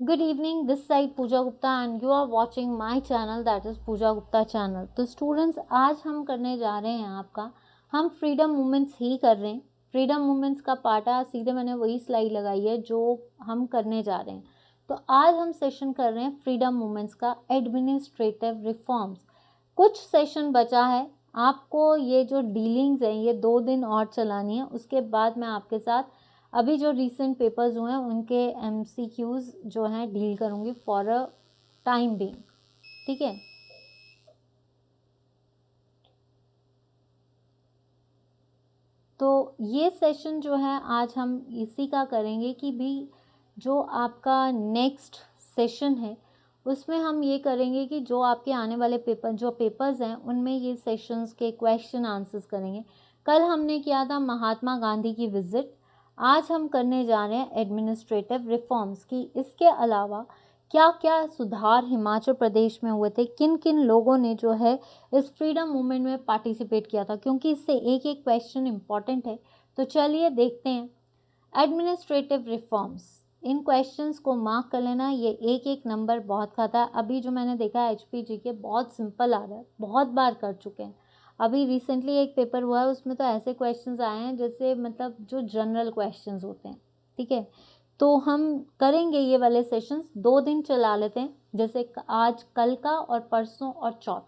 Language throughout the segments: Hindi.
Good evening, this side Pooja Gupta and you are watching my channel that is Pooja Gupta channel। तो स्टूडेंट्स आज हम करने जा रहे हैं हम फ्रीडम मूवमेंट्स ही कर रहे हैं। फ्रीडम मूवमेंट्स का पार्ट है, सीधे मैंने वही स्लाइड लगाई है जो हम करने जा रहे हैं। तो आज हम सेशन कर रहे हैं फ्रीडम मूवमेंट्स का एडमिनिस्ट्रेटिव रिफॉर्म्स। कुछ सेशन बचा है, आपको ये जो डीलिंग्स हैं ये 2 दिन और चलानी है। उसके बाद मैं आपके साथ अभी जो रीसेंट पेपर्स हुए हैं उनके एमसीक्यूज जो हैं डील करूँगी फॉर अ टाइम बीइंग। ठीक है, तो ये सेशन जो है आज हम इसी का करेंगे कि भी जो आपका नेक्स्ट सेशन है उसमें हम ये करेंगे कि जो आपके आने वाले पेपर्स हैं उनमें ये सेशंस के क्वेश्चन आंसर्स करेंगे। कल हमने किया था महात्मा गांधी की विजिट, आज हम करने जा रहे हैं एडमिनिस्ट्रेटिव रिफॉर्म्स की। इसके अलावा क्या क्या सुधार हिमाचल प्रदेश में हुए थे, किन किन लोगों ने जो है इस फ्रीडम मूवमेंट में पार्टिसिपेट किया था, क्योंकि इससे एक एक क्वेश्चन इंपॉर्टेंट है। तो चलिए देखते हैं एडमिनिस्ट्रेटिव रिफॉर्म्स। इन क्वेश्चंस को मार्क कर लेना, ये एक एक नंबर बहुत खाता है। अभी जो मैंने देखा है एचपीजी के बहुत सिंपल आ रहा है, बहुत बार कर चुके हैं। अभी रिसेंटली एक पेपर हुआ है उसमें तो ऐसे क्वेश्चंस आए हैं जैसे मतलब जो जनरल क्वेश्चंस होते हैं। ठीक है, तो हम करेंगे ये वाले सेशंस 2 दिन चला लेते हैं, जैसे आज कल का और परसों और चौथ।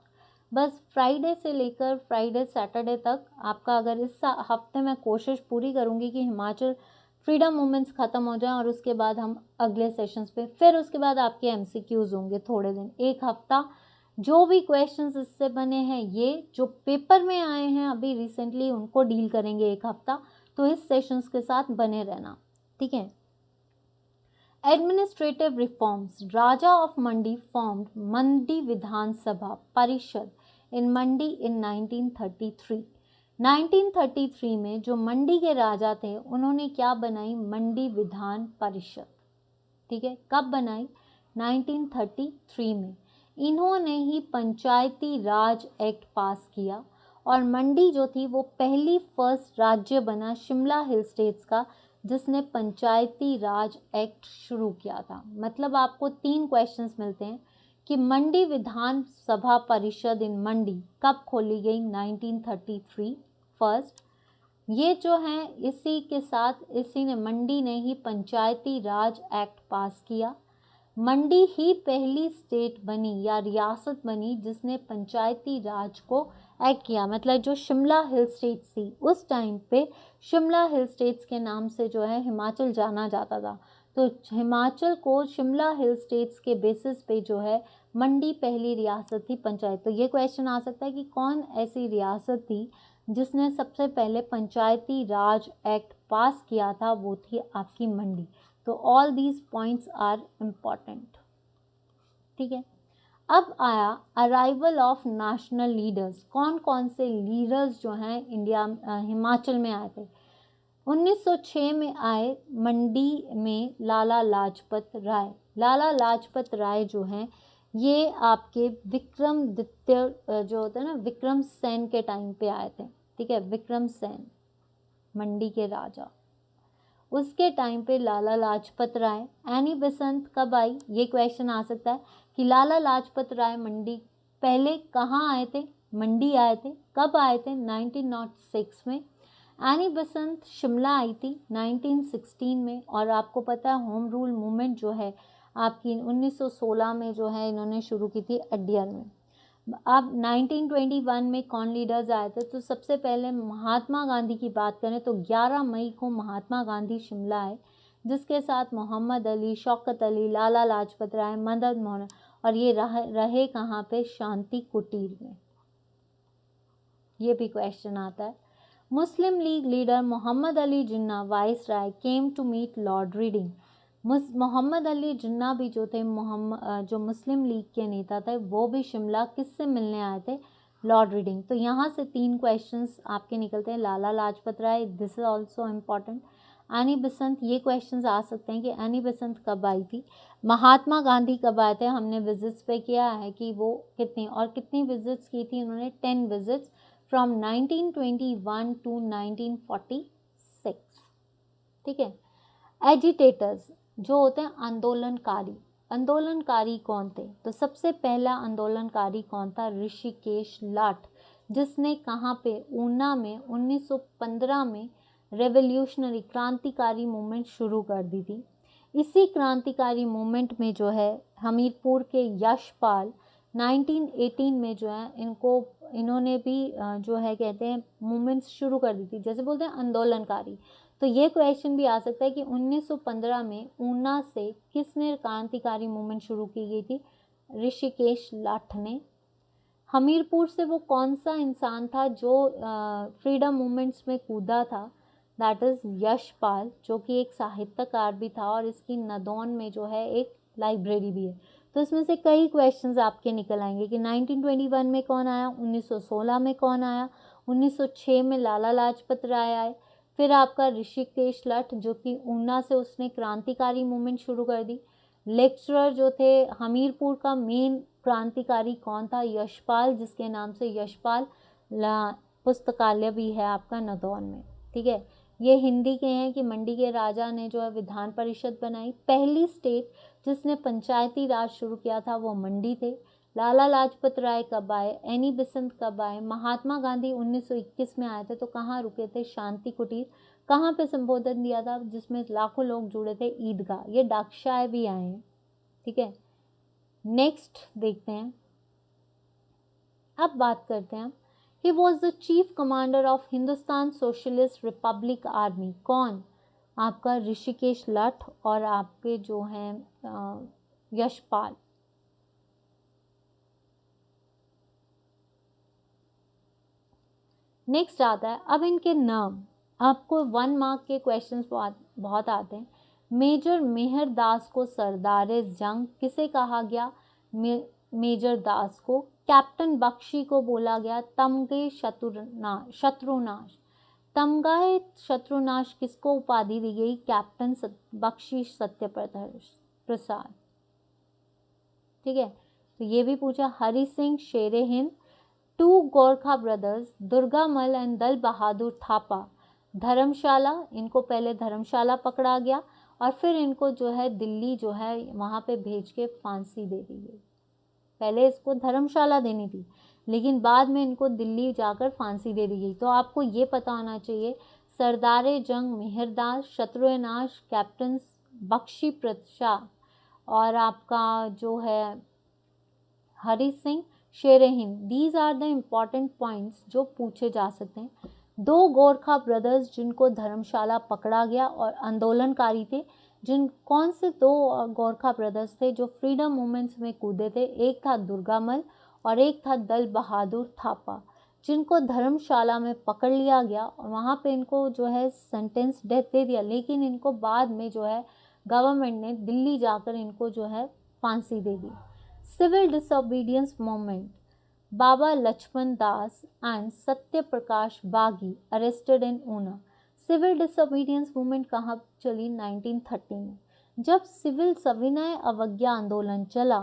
बस फ्राइडे से लेकर फ्राइडे सैटरडे तक आपका, अगर इस हफ्ते में कोशिश पूरी करूँगी कि हिमाचल फ्रीडम मूवमेंट्स ख़त्म हो जाए और उसके बाद हम अगले सेशंस पे, फिर उसके बाद आपके एमसीक्यूज होंगे थोड़े दिन, एक हफ्ता। जो भी क्वेश्चंस इससे बने हैं ये जो पेपर में आए हैं अभी रिसेंटली उनको डील करेंगे एक हफ्ता। तो इस सेशंस के साथ बने रहना। ठीक है, administrative reforms. Raja of Mandi formed Mandi Vidhan Sabha Parishad in मंडी इन 1933। 1933 में जो मंडी के राजा थे उन्होंने क्या बनाई, मंडी विधान परिषद। ठीक है, कब बनाई, 1933 में। इन्होंने ही पंचायती राज एक्ट पास किया और मंडी जो थी वो पहली फर्स्ट राज्य बना शिमला हिल स्टेट्स का जिसने पंचायती राज एक्ट शुरू किया था। मतलब आपको 3 क्वेश्चंस मिलते हैं कि मंडी विधान सभा परिषद इन मंडी कब खोली गई, 1933 फर्स्ट। ये जो है इसी के साथ इसी ने मंडी ने ही पंचायती राज एक्ट पास किया। मंडी ही पहली स्टेट बनी या रियासत बनी जिसने पंचायती राज को एक्ट किया। मतलब जो शिमला हिल स्टेट्स थी उस टाइम पे शिमला हिल स्टेट्स के नाम से जो है हिमाचल जाना जाता था। तो हिमाचल को शिमला हिल स्टेट्स के बेसिस पे जो है मंडी पहली रियासत थी पंचायत। तो ये क्वेश्चन आ सकता है कि कौन ऐसी रियासत थी जिसने सबसे पहले पंचायती राज एक्ट पास किया था, वो थी आपकी मंडी। तो all these points are important. ठीक है, अब आया अराइवल ऑफ नेशनल लीडर्स। कौन कौन से लीडर्स जो हैं इंडिया हिमाचल में आए थे। 1906 में आए मंडी में लाला लाजपत राय। लाला लाजपत राय जो हैं ये आपके विक्रमादित्य जो होते हैं ना, विक्रम सेन के टाइम पे आए थे। ठीक है, विक्रम सेन मंडी के राजा, उसके टाइम पे लाला लाजपत राय। एनी बेसेंट कब आई, ये क्वेश्चन आ सकता है कि लाला लाजपत राय मंडी पहले कहाँ आए थे, मंडी आए थे, कब आए थे, 1906 में। एनी बेसेंट शिमला आई थी 1916 में। और आपको पता है होम रूल मूवमेंट जो है आपकी 1916 में जो है इन्होंने शुरू की थी अड्यार में। अब 1921 में कौन लीडर्स आए थे, तो सबसे पहले महात्मा गांधी की बात करें तो 11 मई को महात्मा गांधी शिमला आए, जिसके साथ मोहम्मद अली, शौकत अली, लाला लाजपत राय, मदन मोहन, और ये रहे कहाँ पे, शांति कुटीर में। ये भी क्वेश्चन आता है। Muslim League leader Mohammad Ali Jinnah viceroy came to meet Lord Reading. Mohammad Ali Jinnah भी जो थे जो मुस्लिम लीग के नेता थे वो भी शिमला किससे मिलने आए थे, लॉर्ड रीडिंग। तो यहाँ से 3 क्वेश्चंस आपके निकलते हैं। Lala Lajpat Rai, this is also important. Annie Besant, ये क्वेश्चंस आ सकते हैं कि एनी बेसेंट कब आई थी। महात्मा गांधी कब आए थे, हमने विजिट्स पे किया है कि वो कितनी और कितनी विजिट्स की थी उन्होंने, 10 विजिट्स फ्रॉम 1921 टू 1946। ठीक है, एजिटेटर्स। जो होते हैं आंदोलनकारी। आंदोलनकारी कौन थे? तो सबसे पहला आंदोलनकारी कौन था? ऋषिकेश लाठ, जिसने कहाँ पे? ऊना में 1915 में रेवोल्यूशनरी क्रांतिकारी मूवमेंट शुरू कर दी थी। इसी क्रांतिकारी मूवमेंट में जो है हमीरपुर के यशपाल 1918 में जो है इन्होंने भी जो है कहते हैं मूवमेंट्स शुरू कर दी थी, जैसे बोलते हैं आंदोलनकारी। तो ये क्वेश्चन भी आ सकता है कि 1915 में ऊना से किसने क्रांतिकारी मूवमेंट शुरू की गई थी? ऋषिकेश लाठ ने। हमीरपुर से वो कौन सा इंसान था जो फ्रीडम मूवमेंट्स में कूदा था? दैट इज यशपाल, जो कि एक साहित्यकार भी था और इसकी नदौन में जो है एक लाइब्रेरी भी है। तो इसमें से कई क्वेश्चंस आपके निकल आएंगे कि 1921 में कौन आया, 1916 में कौन आया, 1906 में लाला लाजपत राय आए, फिर आपका ऋषिकेश लठ जो कि ऊना से उसने क्रांतिकारी मूवमेंट शुरू कर दी। लेक्चरर जो थे हमीरपुर का मेन क्रांतिकारी कौन था? यशपाल, जिसके नाम से यशपाल पुस्तकालय भी है आपका नदौन में। ठीक है, ये हिंदी के हैं कि मंडी के राजा ने जो है विधान परिषद बनाई। पहली स्टेट जिसने पंचायती राज शुरू किया था वो मंडी थे। लाला लाजपत राय कब आए, एनी बेसेंट कब आए, महात्मा गांधी 1921 में आए थे, तो कहाँ रुके थे? शांति कुटीर। कहाँ पे संबोधन दिया था जिसमें लाखों लोग जुड़े थे? ईदगाह। ये डाकशाह भी आए हैं। ठीक है, नेक्स्ट देखते हैं। अब बात करते हैं, he was the chief commander of Hindustan socialist Republic army. कौन? आपका ऋषिकेश लठ और आपके जो हैं यशपाल। नेक्स्ट आता है, अब इनके नाम। आपको 1 मार्क के क्वेश्चंस बहुत आते हैं। मेजर मेहर दास को सरदारे जंग किसे कहा गया? मेजर दास को। कैप्टन बख्शी को बोला गया तमगे शत्रुनाश। तमगाए शत्रुनाश किसको उपाधि दी गई? कैप्टन बख्शी सत्य प्रसाद। ठीक है, तो ये भी पूछा। हरि सिंह शेरे Hind. Two Gorkha brothers Durgamal and Dal Bahadur Thapa. धर्मशाला, इनको पहले धर्मशाला पकड़ा गया और फिर इनको जो है दिल्ली जो है वहाँ पे भेज के फांसी दे दी गई। पहले इसको धर्मशाला देनी थी लेकिन बाद में इनको दिल्ली जाकर फांसी दे दी गई। तो आपको ये पता होना चाहिए, सरदारे जंग मेहरदास, शत्रुनाश कैप्टन बख्शी प्रसाद और आपका जो है हरि सिंह शेरे हिंद। These are the important points जो पूछे जा सकते हैं। दो गोरखा ब्रदर्स जिनको धर्मशाला पकड़ा गया और आंदोलनकारी थे, जिन कौन से दो गोरखा ब्रदर्स थे जो फ्रीडम मूवमेंट्स में कूदे थे? एक था दुर्गामल और एक था दल बहादुर थापा, जिनको धर्मशाला में पकड़ लिया गया और वहाँ पे इनको जो है सेंटेंस डेथ दे दिया, लेकिन इनको बाद में जो है गवर्नमेंट ने दिल्ली जाकर इनको जो है फांसी दे दी। Civil disobedience movement, Baba Lakshman Das and Satya Prakash Bagi arrested in Una. Civil disobedience movement कहाँ चली? 1930 में। जब सिविल सविनय अवज्ञा आंदोलन चला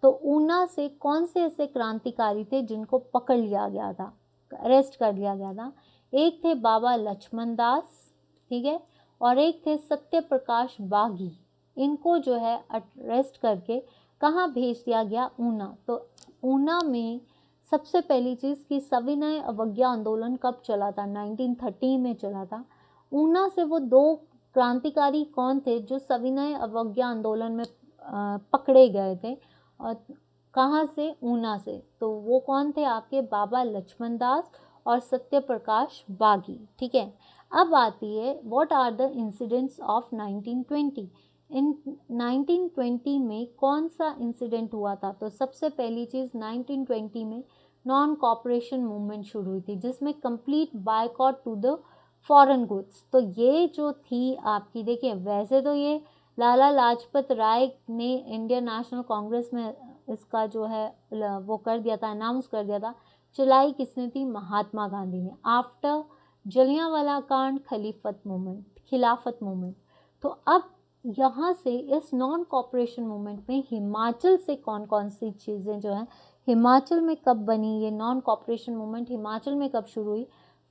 तो ऊना से कौन से ऐसे क्रांतिकारी थे जिनको पकड़ लिया गया था, अरेस्ट कर लिया गया था? एक थे बाबा लक्ष्मण दास, ठीक है, और एक थे सत्य प्रकाश बागी। इनको जो है अरेस्ट करके कहाँ भेज दिया गया? ऊना। तो ऊना में सबसे पहली चीज़ कि सविनय अवज्ञा आंदोलन कब चला था? 1930 में चला था। ऊना से वो दो क्रांतिकारी कौन थे जो सविनय अवज्ञा आंदोलन में पकड़े गए थे? और कहाँ से? ऊना से। तो वो कौन थे आपके? बाबा लक्ष्मण दास और सत्य प्रकाश बागी। ठीक है, अब आती है what are the incidents of 1920। In 1920 में कौन सा इंसिडेंट हुआ था? तो सबसे पहली चीज़ 1920 में नॉन कॉपरेशन मूवमेंट शुरू हुई थी जिसमें complete boycott to the foreign goods. तो ये जो थी आपकी, देखिए वैसे तो ये लाला लाजपत राय ने इंडियन नेशनल कांग्रेस में इसका जो है वो कर दिया था, अनाउंस कर दिया था। चलाई किसने थी? महात्मा गांधी ने। आफ्टर जलियांवाला कांड खिलाफत मूवमेंट। तो अब यहाँ से इस नॉन कॉपरेशन मूवमेंट में हिमाचल से कौन कौन सी चीज़ें जो हैं, हिमाचल में कब बनी ये नॉन कॉपरेशन मूवमेंट? हिमाचल में कब शुरू हुई?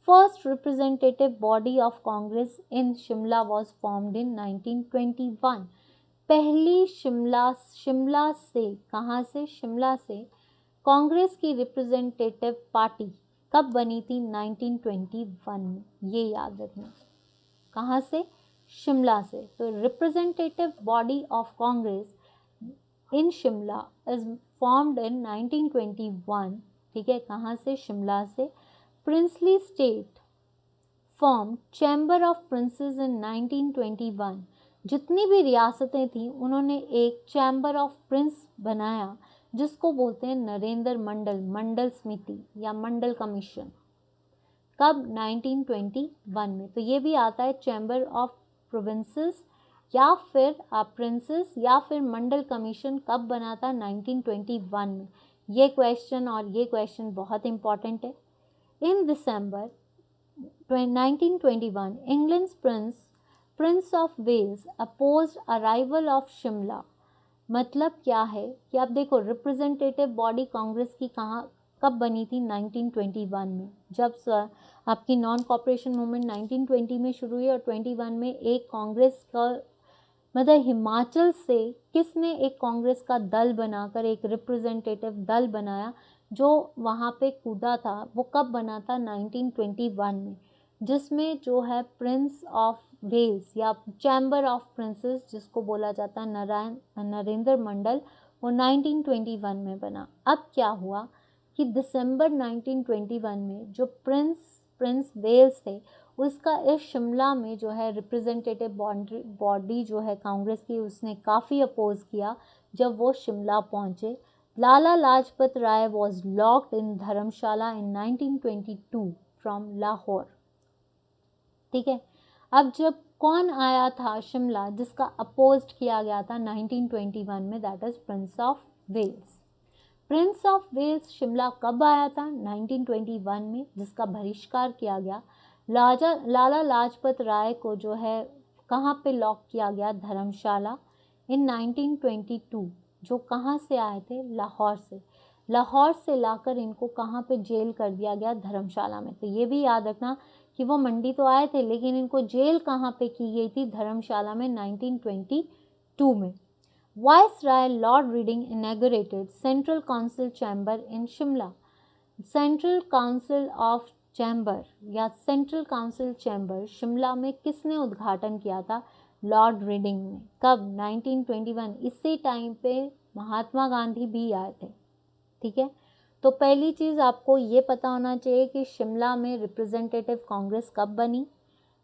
First representative body of Congress in Shimla was formed in 1921। पहली शिमला से, कहाँ से? शिमला से कांग्रेस की रिप्रेजेंटेटिव पार्टी कब बनी थी? 1921 में, ये याद रखना। कहाँ से? शिमला से। तो representative body of Congress in Shimla is formed in 1921, ठीक है। कहाँ से? शिमला से। Princely state form chamber of princess इन 1921। जितनी भी रियासतें थीं उन्होंने एक चैम्बर ऑफ प्रिंस बनाया जिसको बोलते हैं नरेंद्र मंडल, मंडल समिति या मंडल कमीशन। कब? 1921 में। तो ये भी आता है चैम्बर ऑफ प्रोविंसेस या फिर प्रिंसेस या फिर मंडल कमीशन कब बना था? 1921 में। ये क्वेश्चन और ये क्वेश्चन बहुत इंपॉर्टेंट है। In December 1921 England prince of Wales opposed arrival of Shimla. मतलब क्या है कि आप देखो, रिप्रेजेंटेटिव बॉडी कांग्रेस की कहाँ कब बनी थी? 1921 में, जब आपकी नॉन कॉपरेशन मूवमेंट 1920 में शुरू हुई और 21 में एक कांग्रेस का, मतलब हिमाचल से किसने एक कांग्रेस का दल बनाकर एक रिप्रेजेंटेटिव दल बनाया जो वहाँ पे कूदा था, वो कब बना था? 1921 में, जिसमें जो है प्रिंस ऑफ वेल्स या चैम्बर ऑफ प्रिंसेस जिसको बोला जाता है नरेंद्र मंडल, वो 1921 में बना। अब क्या हुआ कि दिसंबर 1921 में जो प्रिंस वेल्स थे उसका इस शिमला में जो है रिप्रेजेंटेटिव बॉडी जो है कांग्रेस की, उसने काफ़ी अपोज किया। जब वो शिमला पहुंचे, Lala Lajpat Rai was locked in Dharamshala in 1922 from Lahore, ठीक है। अब जब कौन आया था शिमला जिसका अपोज किया गया था 1921 में, that is prince of Wales. Prince of Wales Shimla कब आया था? 1921 में, जिसका बहिष्कार किया गया। लाला लाजपत राय को जो है कहाँ पे लॉक किया गया? धर्मशाला इन 1922। जो कहाँ से आए थे? लाहौर से। लाहौर से लाकर इनको कहाँ पे जेल कर दिया गया? धर्मशाला में। तो ये भी याद रखना कि वो मंडी तो आए थे लेकिन इनको जेल कहाँ पे की गई थी? धर्मशाला में 1922 में। Viceroy Lord Reading inaugurated Central Council Chamber in Shimla. Central council of chamber या सेंट्रल काउंसिल चैम्बर शिमला में किसने उद्घाटन किया था? लॉर्ड रीडिंग ने। कब? 1921। इसी टाइम पे महात्मा गांधी भी आए थे, ठीक है। तो पहली चीज़ आपको ये पता होना चाहिए कि शिमला में रिप्रेजेंटेटिव कांग्रेस कब बनी,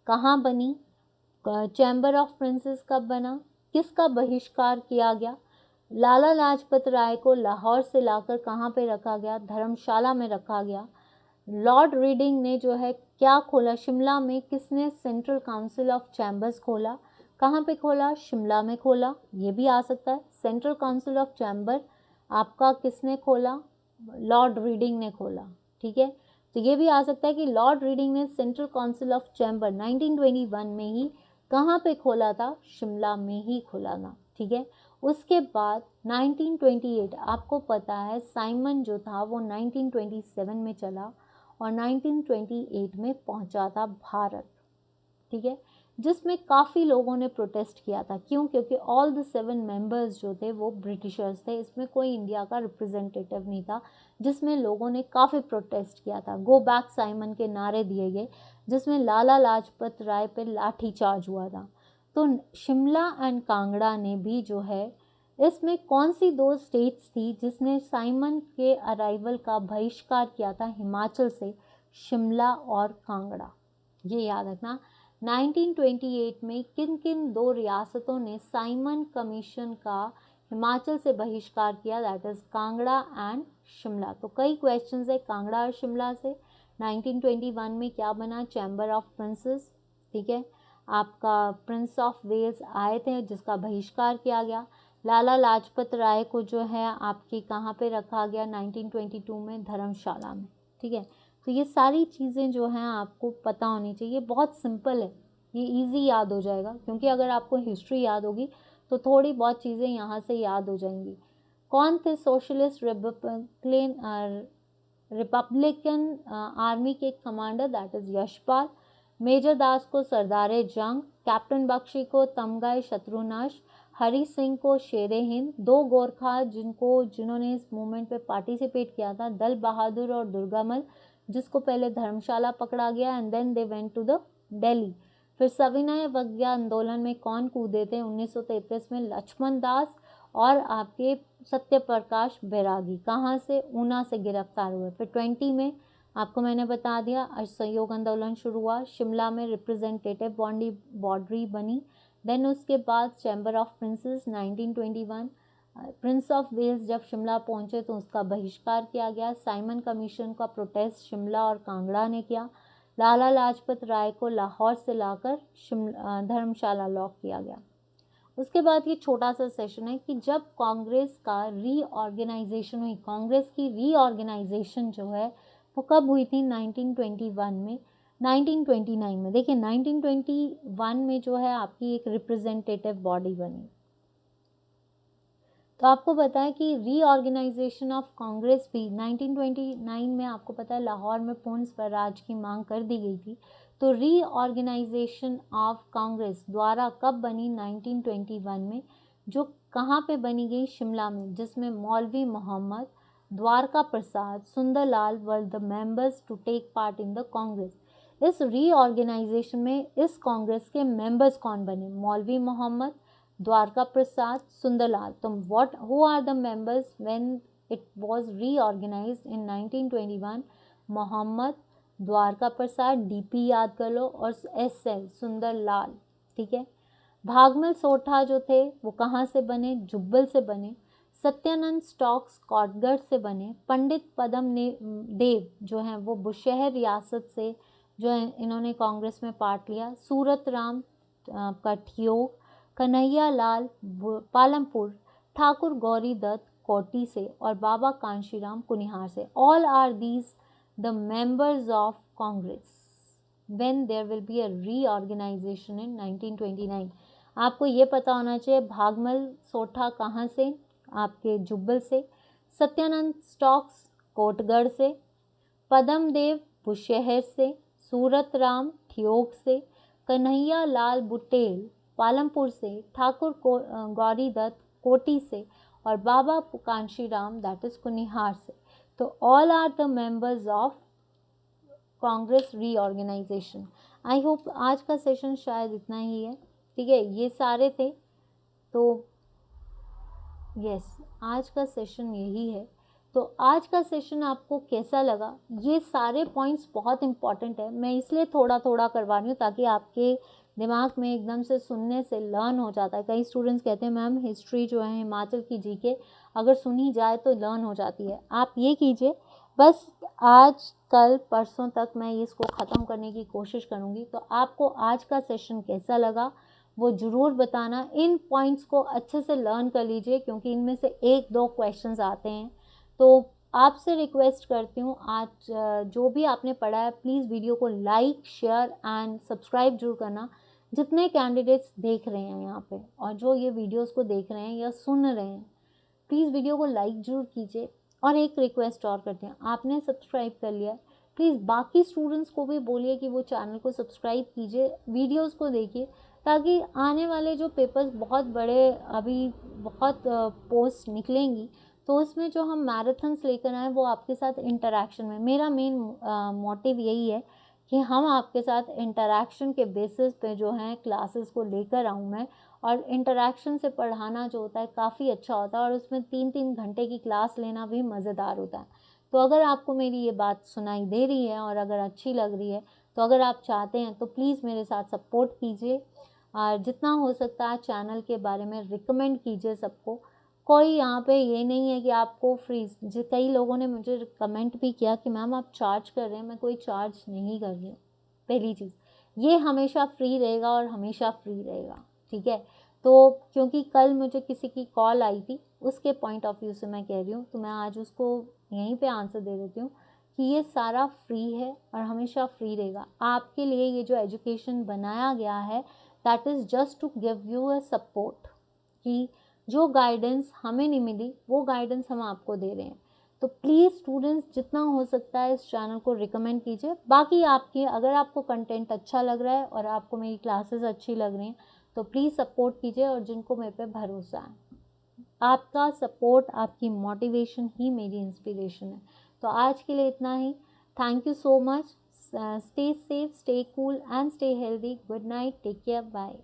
कहाँ बनी, चैम्बर ऑफ प्रिंसेस कब बना, किसका बहिष्कार किया गया, लाला लाजपत राय को लाहौर से लाकर कहाँ पे रखा गया? धर्मशाला में रखा गया। लॉर्ड रीडिंग ने जो है क्या खोला शिमला में? किसने? सेंट्रल काउंसिल ऑफ चैम्बर्स खोला। कहाँ पे खोला? शिमला में खोला। ये भी आ सकता है सेंट्रल काउंसिल ऑफ चैम्बर आपका किसने खोला? लॉर्ड रीडिंग ने खोला, ठीक है। तो ये भी आ सकता है कि लॉर्ड रीडिंग ने सेंट्रल काउंसिल ऑफ चैम्बर 1921 में ही कहाँ पे खोला था? शिमला में ही खोला था, ठीक है। उसके बाद 1928 आपको पता है साइमन जो था वो 1927 में चला और 1928 में पहुंचा था भारत, ठीक है, जिसमें काफ़ी लोगों ने प्रोटेस्ट किया था। क्यों? क्योंकि ऑल द 7 मेंबर्स जो थे वो ब्रिटिशर्स थे, इसमें कोई इंडिया का रिप्रेजेंटेटिव नहीं था, जिसमें लोगों ने काफ़ी प्रोटेस्ट किया था। गो बैक साइमन के नारे दिए गए जिसमें लाला लाजपत राय पर लाठी चार्ज हुआ था। तो शिमला एंड कांगड़ा ने भी जो है, इसमें कौन सी दो स्टेट्स थी जिसने साइमन के अराइवल का बहिष्कार किया था हिमाचल से? शिमला और कांगड़ा, ये याद रखना। 1928 में किन किन दो रियासतों ने साइमन कमीशन का हिमाचल से बहिष्कार किया? That is Kangra and Shimla. तो कई क्वेश्चंस है कांगड़ा और शिमला से। 1921 में क्या बना? चैम्बर ऑफ प्रिंसेस, ठीक है। आपका प्रिंस ऑफ वेल्स आए थे जिसका बहिष्कार किया गया। लाला लाजपत राय को जो है आपके कहाँ पे रखा गया? 1922 में धर्मशाला में, ठीक है। तो ये सारी चीज़ें जो हैं आपको पता होनी चाहिए। बहुत सिंपल है, ये इजी याद हो जाएगा क्योंकि अगर आपको हिस्ट्री याद होगी तो थोड़ी बहुत चीज़ें यहाँ से याद हो जाएंगी। कौन थे सोशलिस्ट रिपब्लिकन आर्मी के commander? That is Yashpal. Major Das को सरदार जंग, कैप्टन बख्शी को तमगाए शत्रुनाश, हरी सिंह को शेरे हिंद, 2 गोरखा जिन्होंने इस मूवमेंट पे पार्टिसिपेट किया था, दल बहादुर और दुर्गामल, जिसको पहले धर्मशाला पकड़ा गया and then they went to the Delhi. फिर सविनय अवज्ञा आंदोलन में कौन कूदे थे 1933 में? लक्ष्मण दास और आपके सत्यप्रकाश बैरागी। कहाँ से? ऊना से गिरफ्तार हुए। फिर 20 में आपको मैंने बता दिया असहयोग आंदोलन शुरू हुआ, शिमला में रिप्रेजेंटेटिव बॉडी बनी। देन उसके बाद chamber of princes 1921, prince of Wales जब शिमला पहुंचे तो उसका बहिष्कार किया गया। साइमन कमीशन का प्रोटेस्ट शिमला और कांगड़ा ने किया। लाला लाजपत राय को लाहौर से लाकर धर्मशाला लॉक किया गया। उसके बाद ये छोटा सा सेशन है कि जब कांग्रेस का रीऑर्गेनाइजेशन हुई, कांग्रेस की रीऑर्गेनाइजेशन जो है वो कब हुई थी? 1921 में, 1929 में। देखिए 1921 में जो है आपकी एक रिप्रेजेंटेटिव बॉडी बनी। तो आपको पता है कि रीऑर्गेनाइजेशन ऑफ कांग्रेस भी 1929 में आपको पता है लाहौर में पूर्ण स्वराज की मांग कर दी गई थी। तो रीऑर्गेनाइजेशन ऑफ कांग्रेस द्वारा कब बनी? 1921 में, जो कहाँ पे बनी गई? शिमला में, जिसमें Maulvi Mohammad, Dwarka Prasad, Sundarlal were the members to take part in the Congress. इस रीऑर्गेनाइजेशन में इस कांग्रेस के मेंबर्स कौन बने? मौलवी मोहम्मद, द्वारका प्रसाद, सुंदरलाल। तो what who are the members when it was reorganized in 1921? Mohammad, Dwarka Prasad, DP याद कर लो, और एसएल सुंदरलाल। ठीक है। भागमल सोठा जो थे वो कहाँ से बने? जुब्बल से बने। सत्यानंद स्टॉक्स कॉटगढ़ से बने। पंडित पदम देव जो हैं वो बुशहर रियासत से जो है इन्होंने कांग्रेस में पार्ट लिया। सूरत राम का ठियोग, कन्हैया लाल पालमपुर, ठाकुर गौरी दत्त कोटी से और बाबा कांशीराम कुनिहार से। All are these the members of Congress when there will be a reorganisation in 1929। आपको ये पता होना चाहिए भागमल सोठा कहाँ से? आपके जुब्बल से। सत्यानंद स्टॉक्स कोटगढ़ से। पदम देव बुशहर से। सूरत राम ठियोग से। कन्हैया लाल बुटेल पालमपुर से। ठाकुर गौरी दत्त कोटी से और बाबा कांशीराम दैट इज कुनिहार से। तो all are the members of Congress reorganization. I hope आज का सेशन शायद इतना ही है। ठीक है, ये सारे थे। तो यस, आज का सेशन यही है। तो आज का सेशन आपको कैसा लगा? ये सारे पॉइंट्स बहुत इंपॉर्टेंट है, मैं इसलिए थोड़ा थोड़ा करवा रही हूँ ताकि आपके दिमाग में एकदम से सुनने से लर्न हो जाता है। कई स्टूडेंट्स कहते हैं मैम हिस्ट्री जो है हिमाचल की जीके अगर सुनी जाए तो लर्न हो जाती है। आप ये कीजिए, बस आज कल परसों तक मैं इसको ख़त्म करने की कोशिश करूँगी। तो आपको आज का सेशन कैसा लगा वो ज़रूर बताना। इन पॉइंट्स को अच्छे से लर्न कर लीजिए क्योंकि इनमें से 1-2 क्वेश्चंस आते हैं। तो आपसे रिक्वेस्ट करती हूँ आज जो भी आपने पढ़ा है प्लीज़ वीडियो को लाइक शेयर एंड सब्सक्राइब जरूर करना। जितने कैंडिडेट्स देख रहे हैं यहाँ पे और जो ये वीडियोस को देख रहे हैं या सुन रहे हैं प्लीज़ वीडियो को लाइक जरूर कीजिए। और एक रिक्वेस्ट और करते हैं, आपने सब्सक्राइब कर लिया है प्लीज़ बाकी स्टूडेंट्स को भी बोलिए कि वो चैनल को सब्सक्राइब कीजिए, वीडियोस को देखिए ताकि आने वाले जो पेपर्स बहुत बड़े अभी बहुत पोस्ट निकलेंगी तो उसमें जो हम मैराथन्स लेकर आए वो आपके साथ इंटरेक्शन में, मेरा मेन मोटिव यही है कि हम आपके साथ इंटरेक्शन के बेसिस पे जो है क्लासेस को लेकर आऊँ मैं। और इंटरेक्शन से पढ़ाना जो होता है काफ़ी अच्छा होता है और उसमें 3-3 घंटे की क्लास लेना भी मज़ेदार होता है। तो अगर आपको मेरी ये बात सुनाई दे रही है और अगर अच्छी लग रही है तो अगर आप चाहते हैं तो प्लीज़ मेरे साथ सपोर्ट कीजिए और जितना हो सकता है चैनल के बारे में रिकमेंड कीजिए सबको। कोई यहाँ पे ये नहीं है कि आपको फ्री, कई लोगों ने मुझे कमेंट भी किया कि मैम आप चार्ज कर रहे हैं, मैं कोई चार्ज नहीं कर रही हूँ। पहली चीज़ ये हमेशा फ्री रहेगा और हमेशा फ्री रहेगा। ठीक है, तो क्योंकि कल मुझे किसी की कॉल आई थी उसके पॉइंट ऑफ व्यू से मैं कह रही हूँ तो मैं आज उसको यहीं पे आंसर दे देती हूँ कि ये सारा फ्री है और हमेशा फ्री रहेगा आपके लिए। ये जो एजुकेशन बनाया गया है that is just to give you a support कि जो गाइडेंस हमें नहीं मिली वो गाइडेंस हम आपको दे रहे हैं। तो प्लीज़ स्टूडेंट्स जितना हो सकता है इस चैनल को रिकमेंड कीजिए। बाकी आपकी अगर आपको कंटेंट अच्छा लग रहा है और आपको मेरी क्लासेस अच्छी लग रही हैं तो प्लीज़ सपोर्ट कीजिए, और जिनको मेरे पे भरोसा है, आपका सपोर्ट, आपकी मोटिवेशन ही मेरी इंस्पिरेशन है। तो आज के लिए इतना ही। Thank you so much. Stay safe, stay cool and stay healthy. Good night, take care, bye.